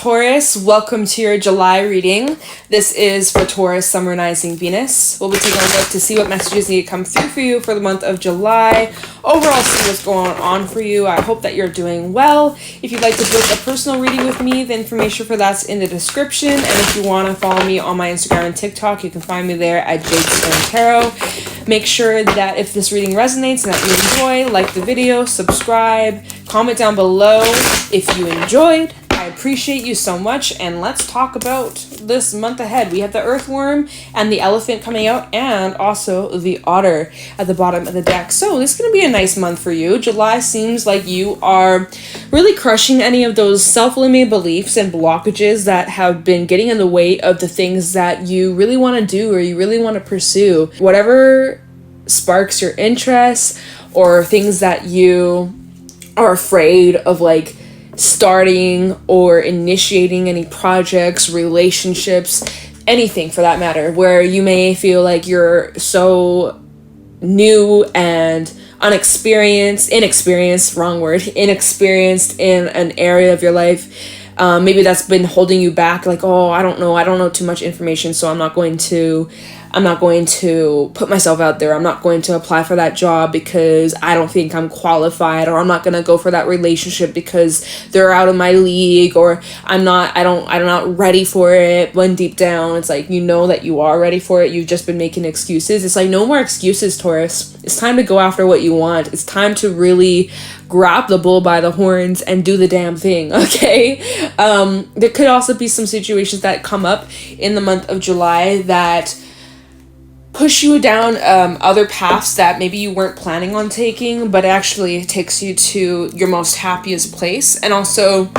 Taurus, welcome to your July reading. This is for Taurus, Sun, Rising, Venus. We'll be taking a look to see what messages need to come through for you for the month of July. Overall, see what's going on for you. I hope that you're doing well. If you'd like to book a personal reading with me, the information for that's in the description. And if you want to follow me on my Instagram and TikTok, you can find me there at JadeStoneTarot. Make sure that if this reading resonates and that you enjoy, like the video, subscribe, comment down below if you enjoyed. I appreciate you so much, and let's talk about this month ahead. We have the earthworm and the elephant coming out, and also the otter at the bottom of the deck. So this is going to be a nice month for you. July seems like you are really crushing any of those self-limiting beliefs and blockages that have been getting in the way of the things that you really want to do or you really want to pursue. Whatever sparks your interest or things that you are afraid of, like, starting or initiating any projects, relationships, anything for that matter, where you may feel like you're so new and inexperienced in an area of your life. Maybe that's been holding you back, like, oh, I don't know too much information, so I'm not going to put myself out there. I'm not going to apply for that job because I don't think I'm qualified, or I'm not going to go for that relationship because they're out of my league, or I'm not ready for it. When deep down, it's like, you know that you are ready for it. You've just been making excuses. It's like, no more excuses, Taurus. It's time to go after what you want. It's time to really grab the bull by the horns and do the damn thing, okay? There could also be some situations that come up in the month of July that push you down other paths that maybe you weren't planning on taking, but actually takes you to your most happiest place. And also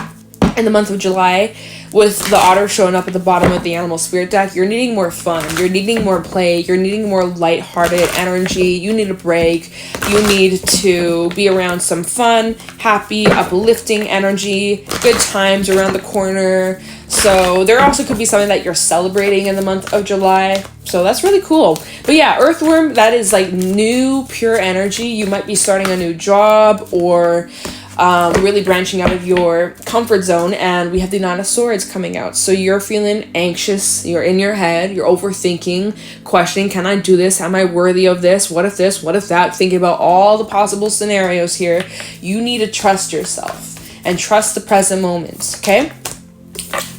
in the month of July, with the otter showing up at the bottom of the animal spirit deck, you're needing more fun, you're needing more play, you're needing more lighthearted energy. You need a break. You need to be around some fun, happy, uplifting energy, good times around the corner. So there also could be something that you're celebrating in the month of July. So that's really cool. But yeah, earthworm, that is like new, pure energy. You might be starting a new job or really branching out of your comfort zone. And we have the Nine of Swords coming out. So you're feeling anxious. You're in your head. You're overthinking, questioning, can I do this? Am I worthy of this? What if this? What if that? Thinking about all the possible scenarios here. You need to trust yourself and trust the present moment, okay?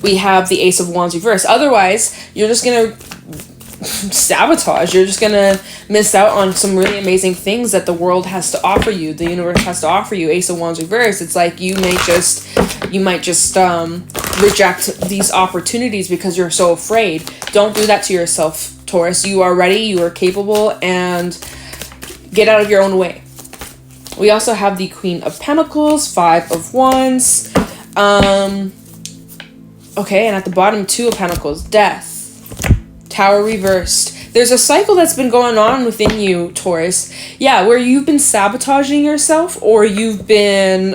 We have the Ace of Wands reversed. Otherwise, you're just going to sabotage. You're just going to miss out on some really amazing things that the world has to offer you. The universe has to offer you. Ace of Wands reversed. It's like you might just reject these opportunities because you're so afraid. Don't do that to yourself, Taurus. You are ready. You are capable, and get out of your own way. We also have the Queen of Pentacles, Five of Wands. Okay, and at the bottom, Two of Pentacles, Death, Tower reversed. There's a cycle that's been going on within you, Taurus. Yeah, where you've been sabotaging yourself, or you've been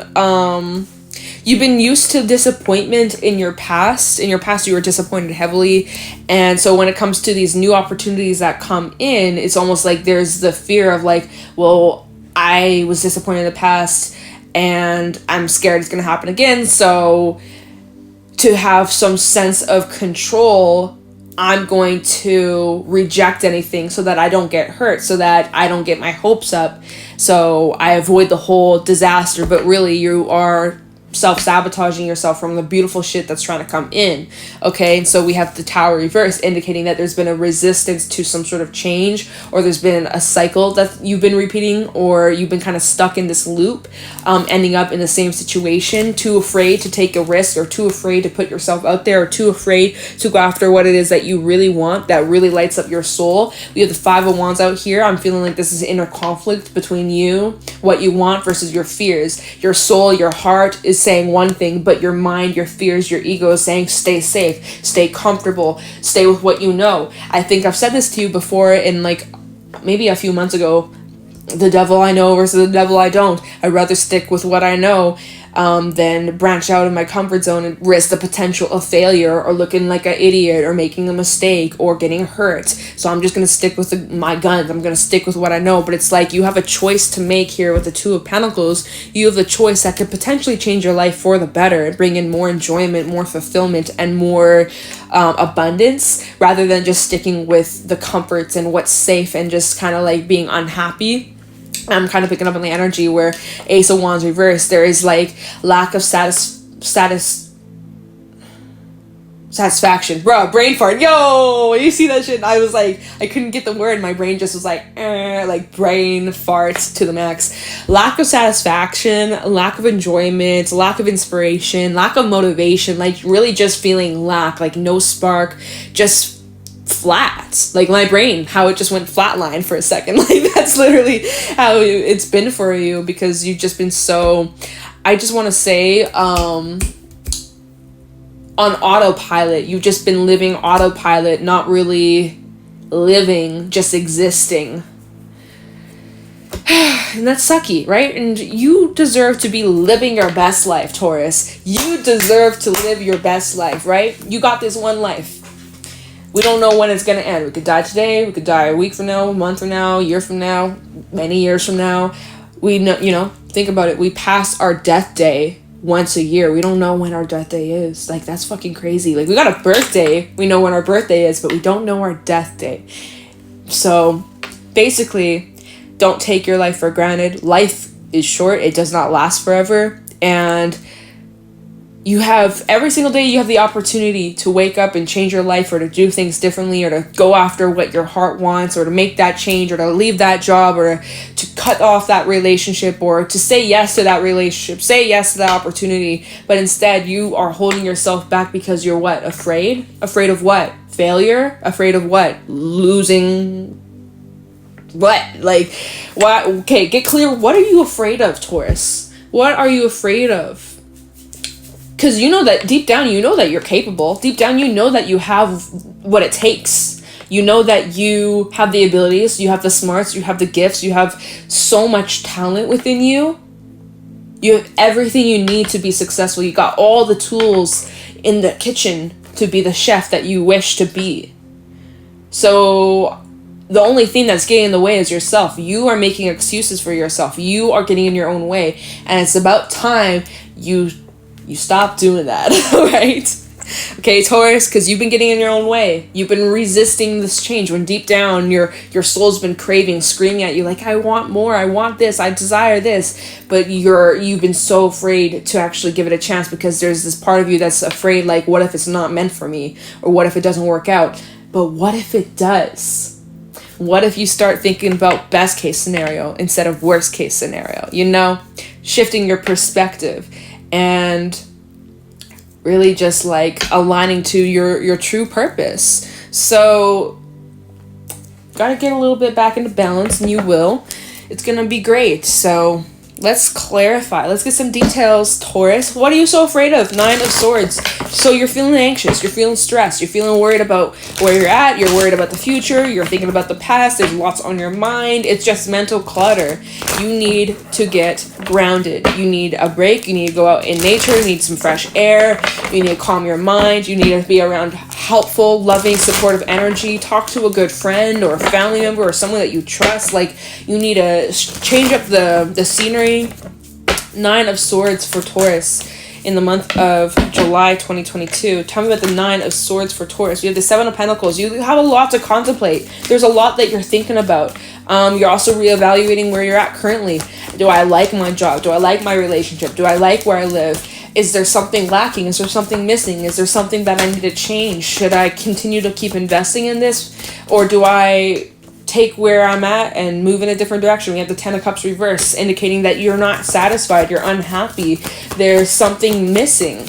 used to disappointment in your past. In your past, you were disappointed heavily. And so when it comes to these new opportunities that come in, it's almost like there's the fear of like, well, I was disappointed in the past and I'm scared it's going to happen again. So to have some sense of control, I'm going to reject anything so that I don't get hurt, so that I don't get my hopes up, so I avoid the whole disaster. But really, you are self-sabotaging yourself from the beautiful shit that's trying to come in, okay? And so we have the Tower reverse, indicating that there's been a resistance to some sort of change, or there's been a cycle that you've been repeating, or you've been kind of stuck in this loop, ending up in the same situation, too afraid to take a risk, or too afraid to put yourself out there, or too afraid to go after what it is that you really want, that really lights up your soul. We have the Five of Wands out here. I'm feeling like this is inner conflict between you, what you want versus your fears. Your soul, your heart is saying one thing, but your mind, your fears, your ego is saying stay safe, stay comfortable, stay with what you know. I think I've said this to you before in like maybe a few months ago. The devil I know versus the devil I don't. I'd rather stick with what I know. than branch out of my comfort zone and risk the potential of failure or looking like an idiot or making a mistake or getting hurt. So I'm just going to stick with my guns. I'm going to stick with what I know. But it's like you have a choice to make here with the Two of Pentacles. You have the choice that could potentially change your life for the better and bring in more enjoyment, more fulfillment, and more abundance, rather than just sticking with the comforts and what's safe and just kind of like being unhappy. I'm kind of picking up on the energy where Ace of Wands reversed. There is like lack of satisfaction. Bro, brain fart. Yo, you see that shit? I was like, I couldn't get the word. My brain just was like brain farts to the max. Lack of satisfaction, lack of enjoyment, lack of inspiration, lack of motivation, like really just feeling lack, like no spark, just flat. Like my brain, how it just went flatline for a second. Like that's literally how it's been for you, because you've just been so, I just want to say, on autopilot. You've just been living autopilot, not really living, just existing. And that's sucky, right? And you deserve to be living your best life, Taurus. You deserve to live your best life, right? You got this one life. We don't know when it's going to end. We could die today. We could die a week from now, a month from now, a year from now, many years from now. We know, think about it. We pass our death day once a year. We don't know when our death day is. Like, that's fucking crazy. Like, we got a birthday. We know when our birthday is, but we don't know our death day. So, basically, don't take your life for granted. Life is short. It does not last forever. And you have, every single day, you have the opportunity to wake up and change your life, or to do things differently, or to go after what your heart wants, or to make that change, or to leave that job, or to cut off that relationship, or to say yes to that relationship, say yes to that opportunity. But instead, you are holding yourself back because you're what? Afraid? Afraid of what? Failure? Afraid of what? Losing what? Like, what? Okay, get clear. What are you afraid of, Taurus? What are you afraid of? Because you know that deep down, you know that you're capable. Deep down, you know that you have what it takes. You know that you have the abilities, you have the smarts, you have the gifts, you have so much talent within you. You have everything you need to be successful. You got all the tools in the kitchen to be the chef that you wish to be. So the only thing that's getting in the way is yourself. You are making excuses for yourself. You are getting in your own way. And it's about time you stop doing that, right? Okay, Taurus, because you've been getting in your own way. You've been resisting this change when deep down your soul's been craving, screaming at you like, I want more, I want this, I desire this. But you've been so afraid to actually give it a chance, because there's this part of you that's afraid, like, what if it's not meant for me? Or what if it doesn't work out? But what if it does? What if you start thinking about best case scenario instead of worst case scenario? You know, shifting your perspective and really just like aligning to your true purpose. So gotta get a little bit back into balance, and you will. It's gonna be great. So let's clarify. Let's get some details, Taurus. What are you so afraid of? 9 of Swords. So you're feeling anxious. You're feeling stressed. You're feeling worried about where you're at. You're worried about the future. You're thinking about the past. There's lots on your mind. It's just mental clutter. You need to get grounded. You need a break. You need to go out in nature. You need some fresh air. You need to calm your mind. You need to be around helpful, loving, supportive energy. Talk to a good friend or a family member or someone that you trust. Like, you need to change up the scenery. 9 of Swords for Taurus in the month of July 2022. Tell me about the 9 of Swords for Taurus. You have the 7 of Pentacles. You have a lot to contemplate. There's a lot that you're thinking about. You're also reevaluating where you're at currently. Do I like my job? Do I like my relationship? Do I like where I live? Is there something lacking? Is there something missing? Is there something that I need to change? Should I continue to keep investing in this? Or do I take where I'm at and move in a different direction? We have the 10 of Cups reverse, indicating that you're not satisfied, you're unhappy, there's something missing.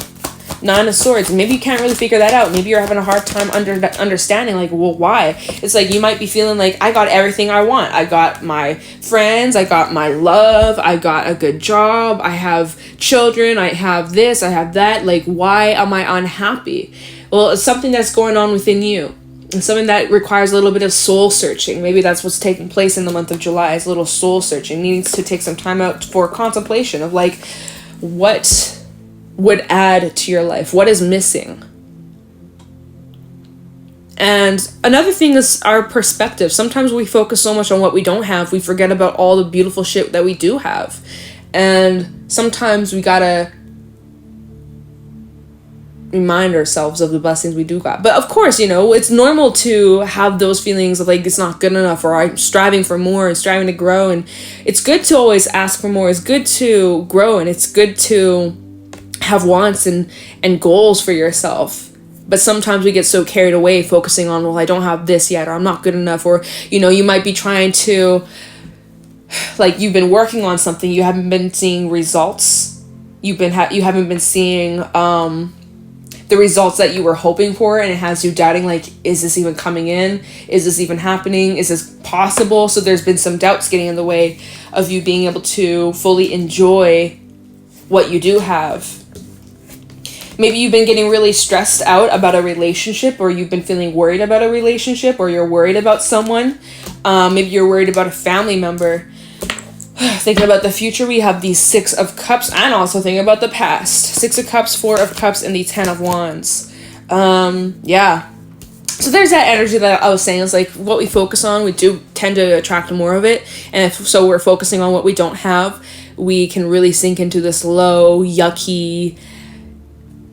9 of Swords, maybe you can't really figure that out. Maybe you're having a hard time understanding, like, well, why? It's like you might be feeling like, I got everything I want. I got my friends, I got my love, I got a good job, I have children, I have this, I have that. Like, why am I unhappy? Well, it's something that's going on within you. And something that requires a little bit of soul searching. Maybe that's what's taking place in the month of July, is a little soul searching. Needs to take some time out for contemplation of like, what would add to your life? What is missing? And another thing is our perspective. Sometimes we focus so much on what we don't have, we forget about all the beautiful shit that we do have. And sometimes we gotta remind ourselves of the blessings we do got. But of course, you know, it's normal to have those feelings of like, it's not good enough, or I'm striving for more and striving to grow. And it's good to always ask for more. It's good to grow, and it's good to have wants and goals for yourself. But sometimes we get so carried away focusing on, well, I don't have this yet, or I'm not good enough. Or, you know, you might be trying to, like, you've been working on something, you haven't been seeing results. You haven't been seeing the results that you were hoping for, and it has you doubting, like, is this even coming in? Is this even happening? Is this possible? So there's been some doubts getting in the way of you being able to fully enjoy what you do have. Maybe you've been getting really stressed out about a relationship, or you've been feeling worried about a relationship, or you're worried about someone. Maybe you're worried about a family member. Thinking about the future, we have the 6 of Cups, and also thinking about the past. 6 of Cups, 4 of Cups, and the 10 of Wands. Yeah. So there's that energy that I was saying. It's like what we focus on, we do tend to attract more of it. And if so we're focusing on what we don't have, we can really sink into this low, yucky,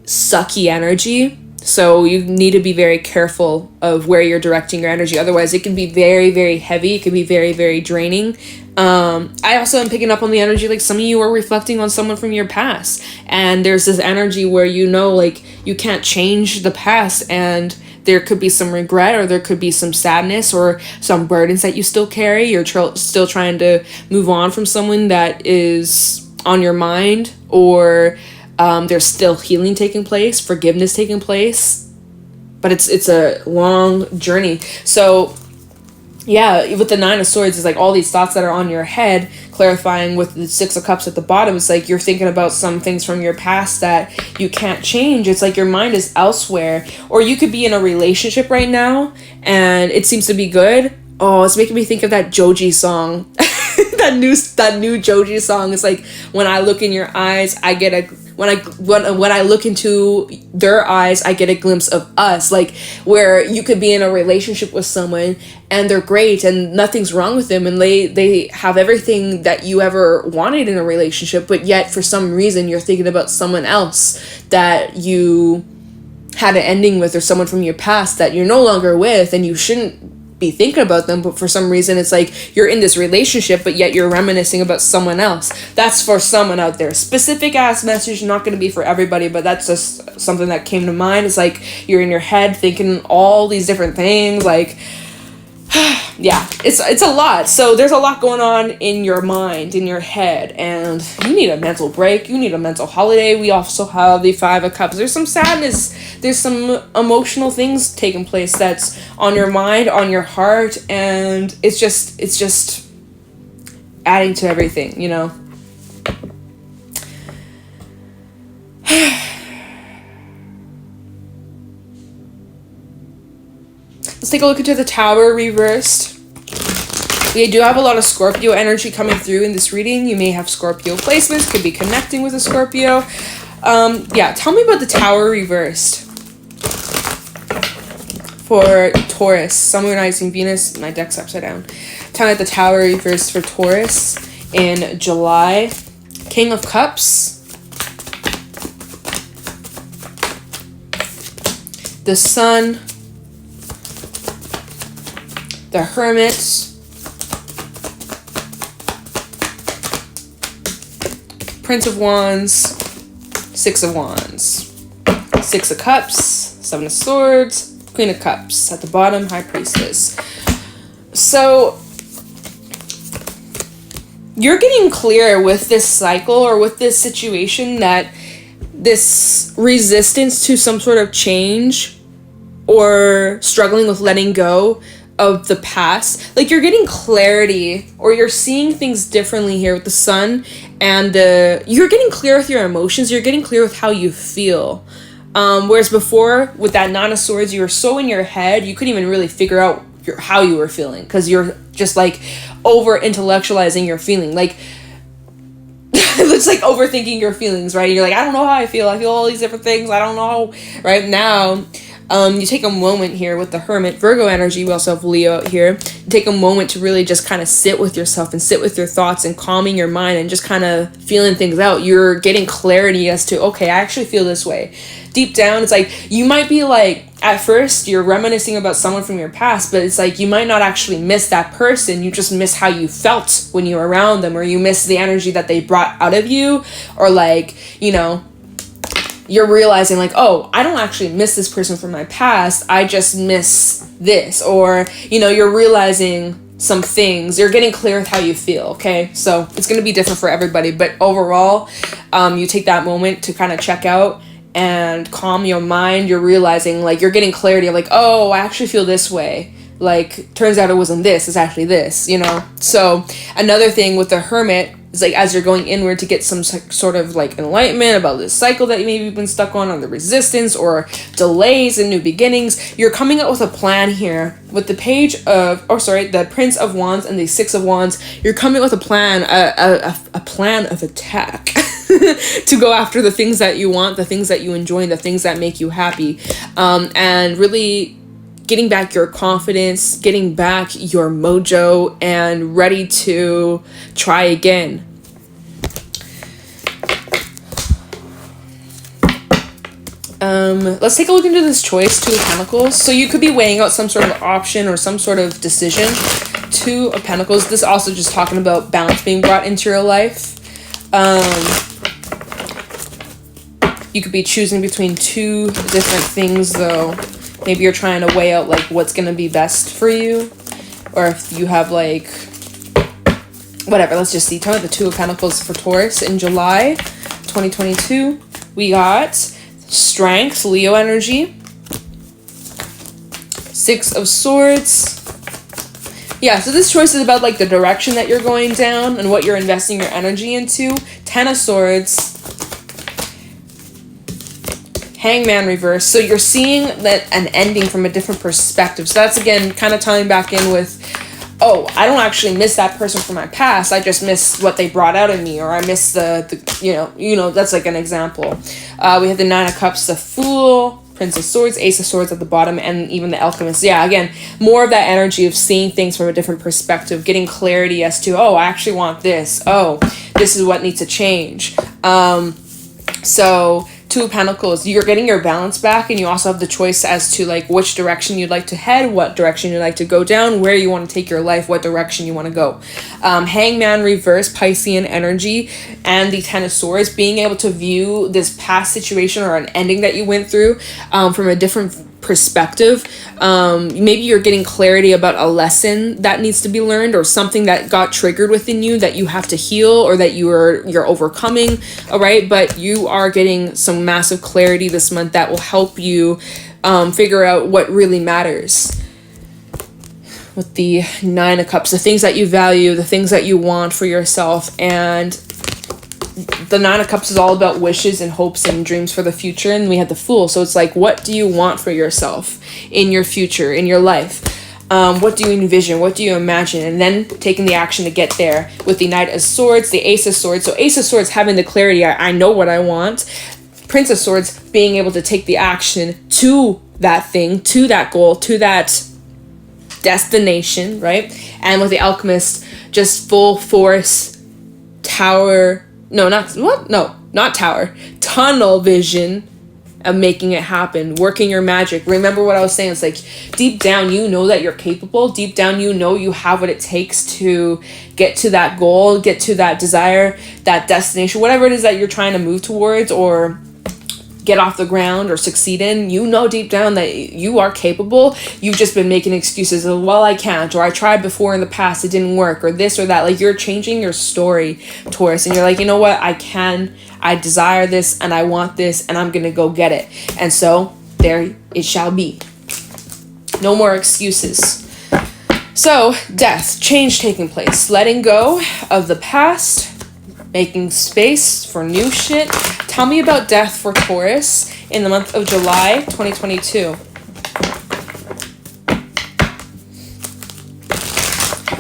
sucky energy. So you need to be very careful of where you're directing your energy. Otherwise, it can be very, very heavy. It can be very, very draining. I also am picking up on the energy, like some of you are reflecting on someone from your past. And there's this energy where, you know, like you can't change the past, and there could be some regret, or there could be some sadness, or some burdens that you still carry. You're still trying to move on from someone that is on your mind, or there's still healing taking place, forgiveness taking place, but it's a long journey. So yeah, with the 9 of Swords, it's like all these thoughts that are on your head, clarifying with the 6 of Cups at the bottom. It's like you're thinking about some things from your past that you can't change. It's like your mind is elsewhere. Or you could be in a relationship right now and it seems to be good. Oh, it's making me think of that Joji song. that new Joji song. It's like, when I look in your eyes, I get a when I look into their eyes, I get a glimpse of us. Like, where you could be in a relationship with someone and they're great and nothing's wrong with them, and they have everything that you ever wanted in a relationship, but yet for some reason you're thinking about someone else that you had an ending with, or someone from your past that you're no longer with, and you shouldn't be thinking about them, but for some reason it's like you're in this relationship, but yet you're reminiscing about someone else. That's for someone out there. Specific ass message, not going to be for everybody, but that's just something that came to mind. It's like you're in your head thinking all these different things, like yeah, it's a lot. So there's a lot going on in your mind, in your head, and you need a mental break. You need a mental holiday. We also have the 5 of Cups. There's some sadness. There's some emotional things taking place that's on your mind, on your heart, and it's just adding to everything, you know? Let's take a look into the Tower reversed. We do have a lot of Scorpio energy coming through in this reading. You may have Scorpio placements, could be connecting with a Scorpio. Yeah, tell me about the Tower reversed for Taurus. Sun, Moon, Rising, Venus. My deck's upside down. Tell me about the Tower reversed for Taurus in July. King of Cups. The Sun. The Hermit, Prince of Wands, 6 of Wands, 6 of Cups, 7 of Swords, Queen of Cups. At the bottom, High Priestess. So you're getting clear with this cycle, or with this situation, that this resistance to some sort of change, or struggling with letting go of the past, like you're getting clarity, or you're seeing things differently here with the Sun, and you're getting clear with your emotions, you're getting clear with how you feel, whereas before with that 9 of Swords, you were so in your head you couldn't even really figure out how you were feeling, because you're just like over intellectualizing your feeling. Like let's it's like overthinking your feelings, right? You're like, I don't know how I feel all these different things, I don't know. Right now, you take a moment here with the Hermit, Virgo energy. We also have Leo out here. You take a moment to really just kind of sit with yourself and sit with your thoughts and calming your mind and just kind of feeling things out. You're getting clarity as to, okay, I actually feel this way. Deep down, it's like, you might be like, at first, you're reminiscing about someone from your past, but it's like, you might not actually miss that person. You just miss how you felt when you were around them, or you miss the energy that they brought out of you, or like, you know, you're realizing like, oh, I don't actually miss this person from my past. I just miss this. Or, you know, you're realizing some things. You're getting clear with how you feel, okay? So it's going to be different for everybody. But overall, you take that moment to kind of check out and calm your mind. You're realizing like, you're getting clarity of like, oh, I actually feel this way. Like, turns out it wasn't this, it's actually this, you know? So another thing with the Hermit is like, as you're going inward to get some sort of like enlightenment about this cycle that you maybe been stuck on, or the resistance or delays and new beginnings, you're coming up with a plan here with the the Prince of Wands and the Six of Wands. You're coming with a plan, a plan of attack to go after the things that you want, the things that you enjoy, the things that make you happy, and really getting back your confidence, getting back your mojo, and ready to try again. Let's take a look into this choice, Two of Pentacles. So you could be weighing out some sort of option or some sort of decision. Two of Pentacles. This also just talking about balance being brought into your life. You could be choosing between two different things though. Maybe you're trying to weigh out like what's going to be best for you. Or if you have like, whatever, let's just see. Tell me the Two of Pentacles for Taurus in July 2022. We got Strength, Leo energy. Six of Swords. Yeah, so this choice is about like the direction that you're going down and what you're investing your energy into. Ten of Swords. Hangman reverse. So you're seeing that an ending from a different perspective. So that's again kind of tying back in with, oh, I don't actually miss that person from my past. I just miss what they brought out of me, or I miss the you know, that's like an example. We have the Nine of Cups, the Fool, Prince of Swords, Ace of Swords at the bottom, and even the Alchemist. Yeah, again, more of that energy of seeing things from a different perspective, getting clarity as to, oh, I actually want this. Oh, this is what needs to change. So Two of Pentacles, you're getting your balance back, and you also have the choice as to like which direction you'd like to head, what direction you'd like to go down, where you want to take your life, what direction you want to go. Hangman reverse, Piscean energy, and the Ten of Swords, being able to view this past situation or an ending that you went through from a different perspective. Maybe you're getting clarity about a lesson that needs to be learned, or something that got triggered within you that you have to heal, or that you're overcoming. All right, but you are getting some massive clarity this month that will help you figure out what really matters. With the Nine of Cups, the things that you value, the things that you want for yourself. And the Nine of Cups is all about wishes and hopes and dreams for the future. And we have the Fool. So it's like, what do you want for yourself in your future, in your life? What do you envision? What do you imagine? And then taking the action to get there. With the Knight of Swords, the Ace of Swords. So Ace of Swords having the clarity, I know what I want. Prince of Swords being able to take the action to that thing, to that goal, to that destination, right? And with the Alchemist, just full force tower, not tower, tunnel vision of making it happen, working your magic. Remember what I was saying, it's like deep down you know that you're capable, deep down you know you have what it takes to get to that goal, get to that desire, that destination, whatever it is that you're trying to move towards or get off the ground or succeed in. You know deep down that you are capable. You've just been making excuses of, well, I can't, or I tried before in the past, it didn't work, or this or that. Like, you're changing your story, Taurus, and you're like, you know what, I can, I desire this, and I want this, and I'm gonna go get it. And so there it shall be. No more excuses. So death, change taking place, letting go of the past, making space for new shit. Tell me about death for Taurus in the month of July 2022.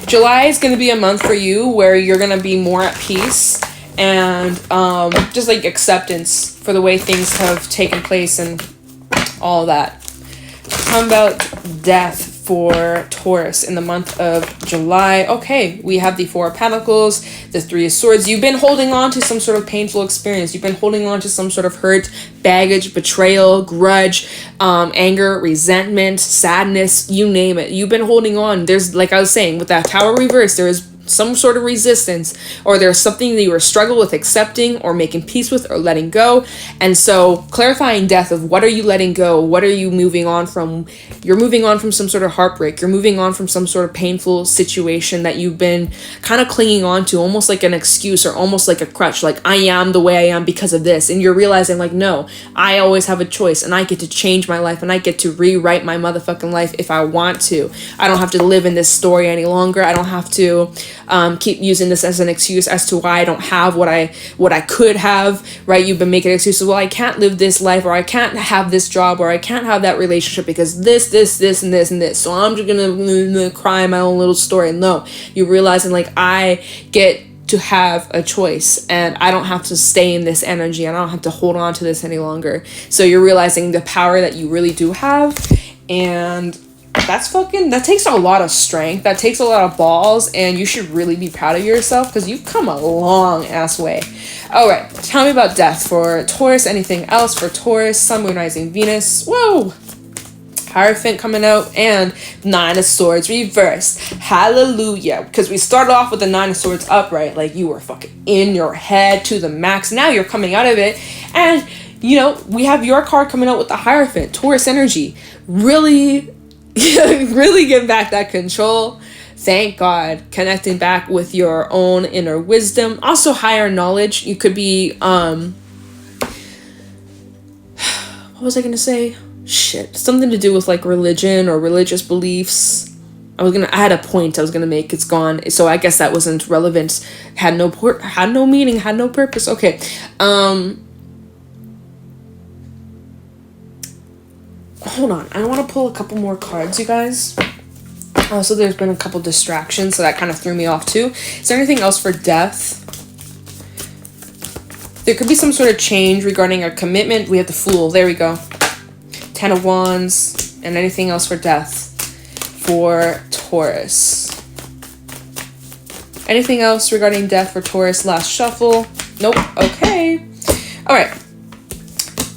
July is going to be a month for you where you're going to be more at peace and just like acceptance for the way things have taken place and all that. Talking about death for Taurus in the month of July. Okay, we have the Four of Pentacles, the Three of Swords. You've been holding on to some sort of painful experience. You've been holding on to some sort of hurt, baggage, betrayal, grudge, anger, resentment, sadness, you name it. You've been holding on. There's, like I was saying, with that Tower reverse, there is some sort of resistance, or there's something that you were struggling with accepting or making peace with or letting go. And so clarifying death of what are you letting go? What are you moving on from? You're moving on from some sort of heartbreak. You're moving on from some sort of painful situation that you've been kind of clinging on to, almost like an excuse or almost like a crutch. Like, I am the way I am because of this. And you're realizing, like, no, I always have a choice, and I get to change my life, and I get to rewrite my motherfucking life if I want to. I don't have to live in this story any longer. I don't have to keep using this as an excuse as to why I don't have what I could have, right? You've been making excuses. Well, I can't live this life, or I can't have this job, or I can't have that relationship because this, and this. So I'm just gonna cry my own little story. No, you're realizing, like, I get to have a choice, and I don't have to stay in this energy, and I don't have to hold on to this any longer. So you're realizing the power that you really do have, and that takes a lot of strength. That takes a lot of balls, and you should really be proud of yourself because you've come a long ass way. All right, tell me about death for Taurus. Anything else for Taurus? Sun, Moon, Rising, Venus. Whoa. Hierophant coming out, and Nine of Swords reversed. Hallelujah. Because we started off with the Nine of Swords upright, like you were fucking in your head to the max. Now you're coming out of it, and you know, we have your card coming out with the Hierophant. Taurus energy. Really get back that control. Thank God. Connecting back with your own inner wisdom. Also higher knowledge. You could be what was I gonna say? Shit. Something to do with like religion or religious beliefs. I had a point I was gonna make. It's gone. So I guess that wasn't relevant. Had no meaning, had no purpose. Okay. Hold on, I want to pull a couple more cards, you guys. Also, there's been a couple distractions, so that kind of threw me off too. Is there anything else for death? There could be some sort of change regarding a commitment. We have the Fool. There we go. Ten of Wands. And anything else for death for Taurus? Anything else regarding death for Taurus? Last shuffle. Nope. Okay. All right.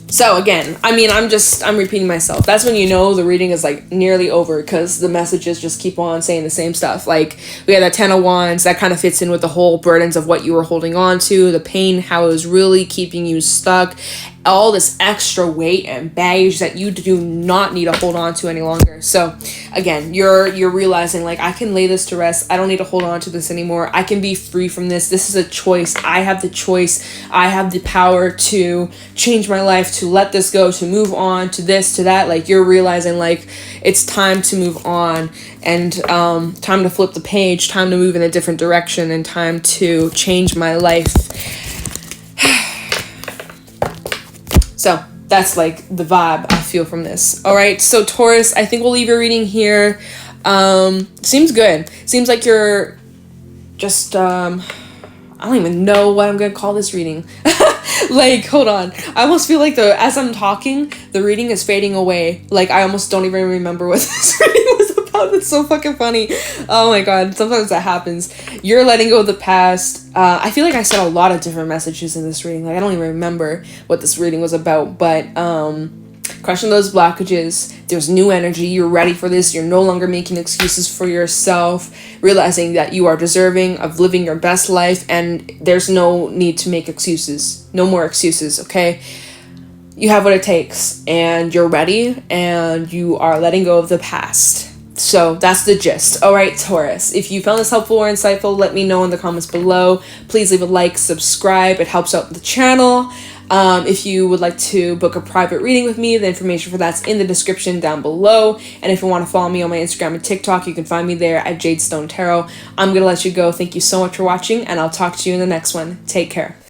So again, I mean, I'm repeating myself. That's when you know the reading is like nearly over, because the messages just keep on saying the same stuff. Like, we had that Ten of Wands, that kind of fits in with the whole burdens of what you were holding on to, the pain, how it was really keeping you stuck, all this extra weight and baggage that you do not need to hold on to any longer. So again, you're realizing, like, I can lay this to rest. I don't need to hold on to this anymore. I can be free from this. This is a choice. I have the choice. I have the power to change my life, to let this go, to move on, to this, to that. Like, you're realizing, like, it's time to move on, and time to flip the page, time to move in a different direction, and time to change my life. So that's like the vibe I feel from this. All right, so Taurus, I think we'll leave your reading here. Seems good. Seems like you're just, I don't even know what I'm going to call this reading. Like, hold on. I almost feel like as I'm talking, the reading is fading away. Like, I almost don't even remember what this reading was about. It's so fucking funny. Oh my God. Sometimes that happens. You're letting go of the past. I feel like I said a lot of different messages in this reading. Like, I don't even remember what this reading was about, but, crushing those blockages. There's new energy. You're ready for this. You're no longer making excuses for yourself, realizing that you are deserving of living your best life, and there's no need to make excuses. No more excuses, okay? You have what it takes, and you're ready, and you are letting go of the past. So that's the gist. All right, Taurus, if you found this helpful or insightful, let me know in the comments below. Please leave a like, subscribe. It helps out the channel. If you would like to book a private reading with me, the information for that's in the description down below. And if you want to follow me on my Instagram and TikTok, you can find me there at JadeStoneTarot. I'm going to let you go. Thank you so much for watching, and I'll talk to you in the next one. Take care.